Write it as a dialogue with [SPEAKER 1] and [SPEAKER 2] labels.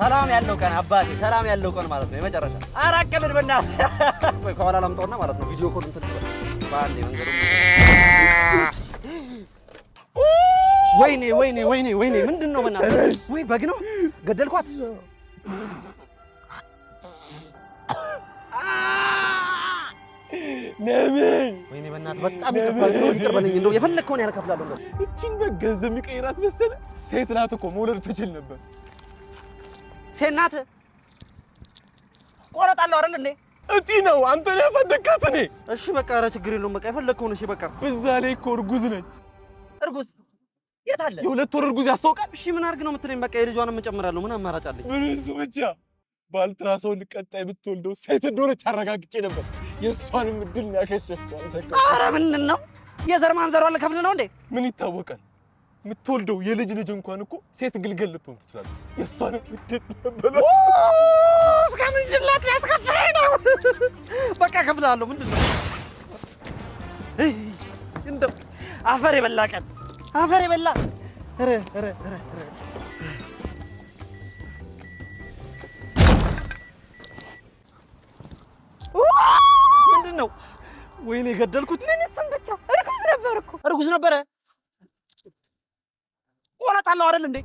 [SPEAKER 1] ሰላም ያለው ቀን አባቴ ሰላም ያለው ቀን ማለት ነው የመጨረሻ አራቀልን በእናትህ ወይ ከኋላ ላምጣውና ማለት ነው ቪዲዮ ኮል እንትን ባንዴ መንገዱ ወይኔ ምንድነው በእናትህ ወይ በግ ነው ገደልኳት
[SPEAKER 2] ነምን
[SPEAKER 1] ወይኔ በእናትህ በጣም ይከፋል በለኝ እንደው የፈለከውን ያህል ከፍላለሁ እንደው
[SPEAKER 2] እቺን በገንዘብ የሚቀይራት መሰለ ሴት ናት እኮ መውለድ ትችል ነበር
[SPEAKER 1] ሴት ናት ቆረጣለሁ አይደል እንዴ
[SPEAKER 2] እጢ ነው አንተ ነው ያሳደግካት እኔ
[SPEAKER 1] እሺ በቃ ኧረ ችግር የለውም በቃ የፈለከውን እሺ በቃ
[SPEAKER 2] በዛ ላይ እኮ እርጉዝ ነች
[SPEAKER 1] እርጉዝ የት አለ
[SPEAKER 2] የሁለት ወር እርጉዝ ያስታውቃል
[SPEAKER 1] እሺ ምን አድርግ ነው የምትለኝ በቃ የልጇንም እጨምራለሁ ምን አማራጭ አለኝ
[SPEAKER 2] ምን ብቻ ባልትራሳውንድ ቀጣይ ብትወልደው ሴት እንደሆነች አረጋግጬ ነበር የእሷንም እድል ያከሸፍከው አንተ
[SPEAKER 1] ኧረ ምንድን ነው የዘር ማንዘሯን ልከፍል ነው እንዴ
[SPEAKER 2] ምን ይታወቃል የምትወልደው የልጅ ልጅ እንኳን እኮ ሴት ግልገል ልትሆን ትችላለች የእሷንም እድል ነበር
[SPEAKER 1] እስከምን ልላት ያስከፍለኝ ነው በቃ ከፍላለሁ ምንድን ነው እንደው አፈር የበላ ቀን አፈር የበላ ኧረ ምንድነው ወይኔ ገደልኩት
[SPEAKER 3] ምን ሰምበቻው እርጉዝ ነበር
[SPEAKER 1] ቆረጣለሁ አይደል እንዴ